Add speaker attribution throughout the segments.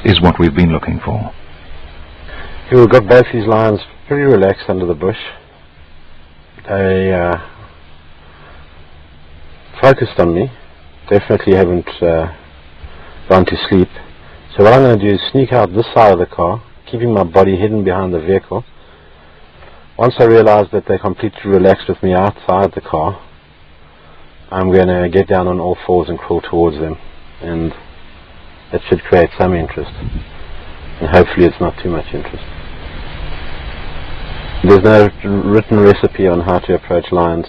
Speaker 1: is what we've been looking for.
Speaker 2: Here we've got both these lions pretty relaxed under the bush. They focused on me, definitely haven't gone to sleep. So what I'm going to do is sneak out this side of the car, keeping my body hidden behind the vehicle. Once I realize that they're completely relaxed with me outside the car, I'm going to get down on all fours and crawl towards them, and that should create some interest, and hopefully it's not too much interest. There's no written recipe on how to approach lions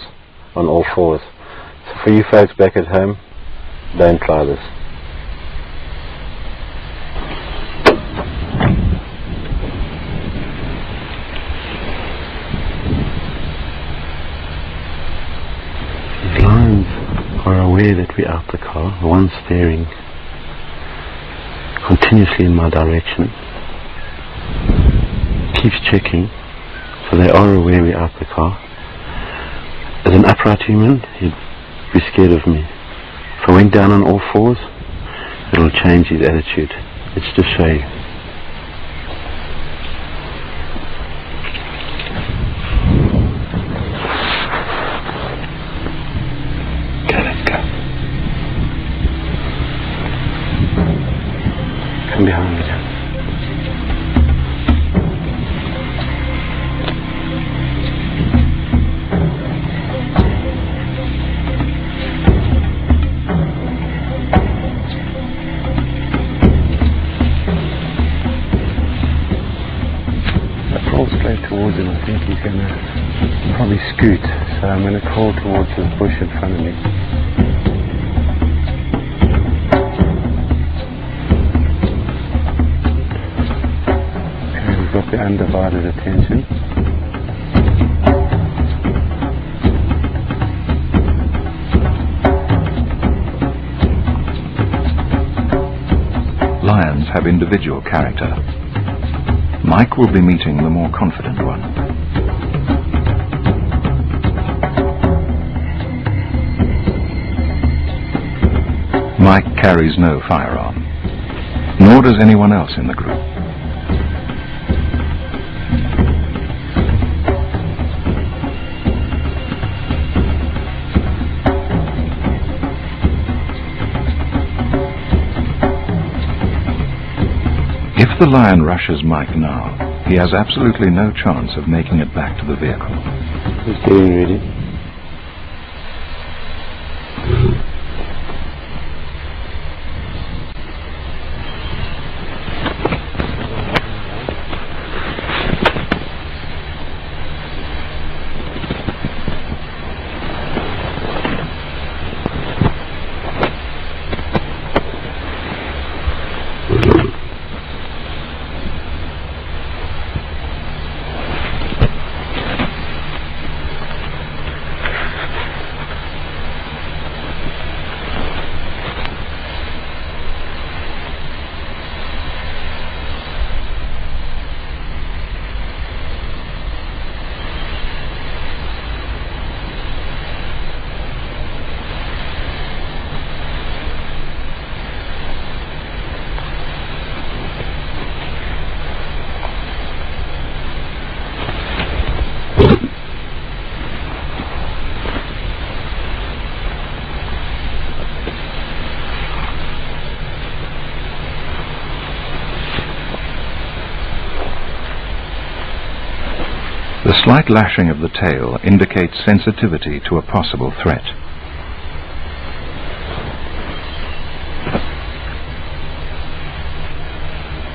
Speaker 2: on all fours. So for you folks back at home, don't try this. The lions are aware that we're out the car, one staring continuously in my direction, keeps checking, so they are aware we're out the car. As an upright human, he'd be scared of me. If I went down on all fours, it'll change his attitude. It's to show you. Okay, let's go. Come behind me, John. Straight towards him. I think he's going to probably scoot, so I'm going to crawl towards this bush in front of me. Okay, we've got the undivided attention.
Speaker 1: Lions have individual character. Mike will be meeting the more confident one. Mike carries no firearm, nor does anyone else in the group. If the lion rushes Mike now, he has absolutely no chance of making it back to the vehicle.
Speaker 2: He's getting ready.
Speaker 1: The slight lashing of the tail indicates sensitivity to a possible threat.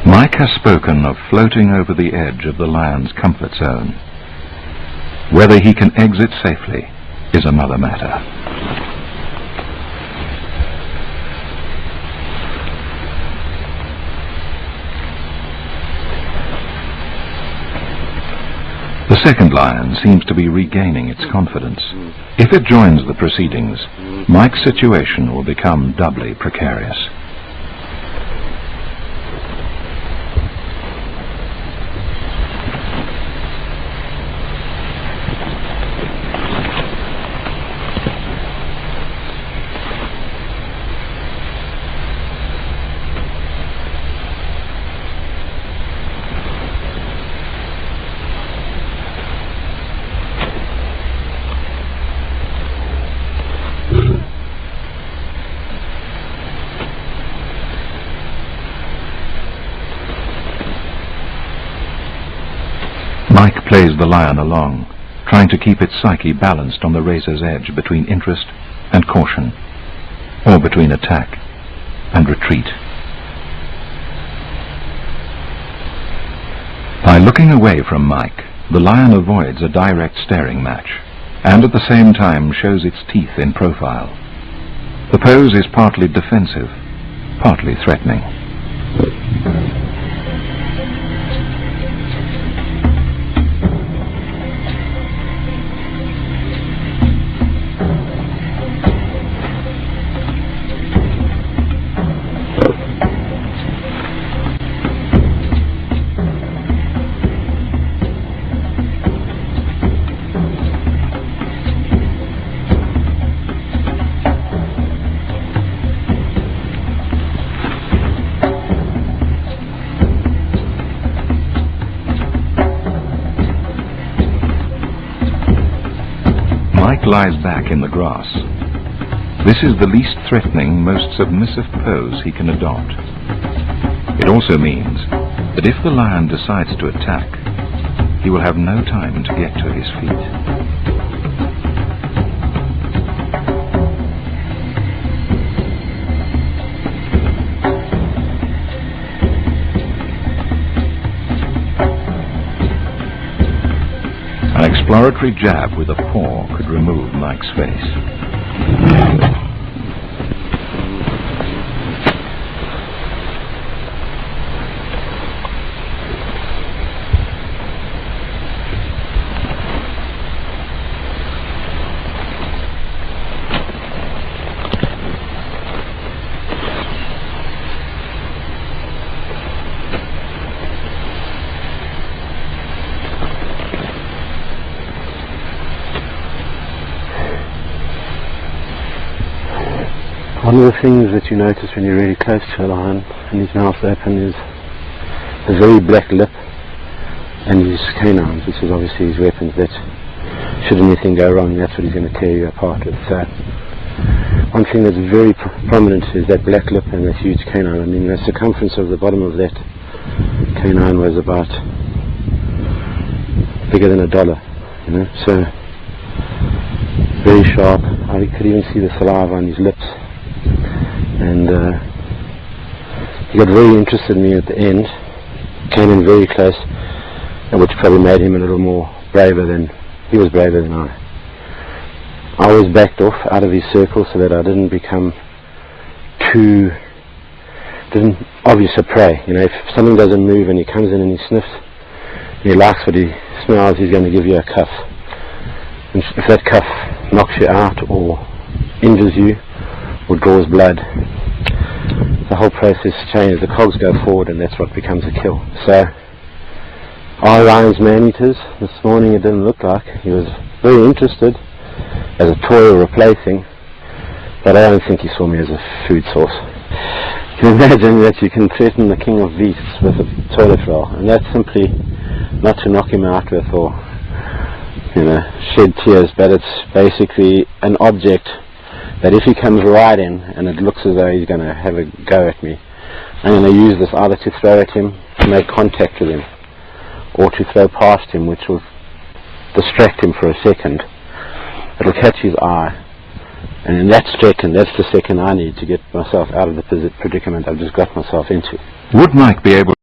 Speaker 1: Mike has spoken of floating over the edge of the lion's comfort zone. Whether he can exit safely is another matter. The second lion seems to be regaining its confidence. If it joins the proceedings, Mike's situation will become doubly precarious. lion along, trying to keep its psyche balanced on the razor's edge between interest and caution, or between attack and retreat. By looking away from Mike, the lion avoids a direct staring match, and at the same time shows its teeth in profile. The pose is partly defensive, partly threatening. Mike lies back in the grass. This is the least threatening, most submissive pose he can adopt. It also means that if the lion decides to attack, he will have no time to get to his feet. An exploratory jab with a paw could remove Mike's face.
Speaker 2: One of the things that you notice when you're really close to a lion and his mouth open is a very black lip and his canines, which is obviously his weapons that should anything go wrong, that's what he's going to tear you apart with. So one thing that's very prominent is that black lip and that huge canine. I mean, the circumference of the bottom of that canine was about bigger than $1, you know, so very sharp. I could even see the saliva on his lips. And he got very interested in me at the end, came in very close, which probably made him a little more braver than, he was braver than I. I was backed off out of his circle so that I didn't become too obvious a prey. You know, if something doesn't move and he comes in and he sniffs, and he likes what he smells, he's going to give you a cuff. And if that cuff knocks you out or injures you, or draws blood, the whole process changes. The cogs go forward and that's what becomes a kill. So, are lions man-eaters? This morning it didn't look like. He was very interested as a toy or a plaything, but I don't think he saw me as a food source. You can imagine that you can threaten the king of beasts with a toilet roll, and that's simply not to knock him out with or, you know, shed tears, but it's basically an object that if he comes right in and it looks as though he's going to have a go at me, I'm going to use this either to throw at him, to make contact with him, or to throw past him, which will distract him for a second. It'll catch his eye, and in that second, that's the second I need to get myself out of the predicament I've just got myself into.
Speaker 1: Would Mike be able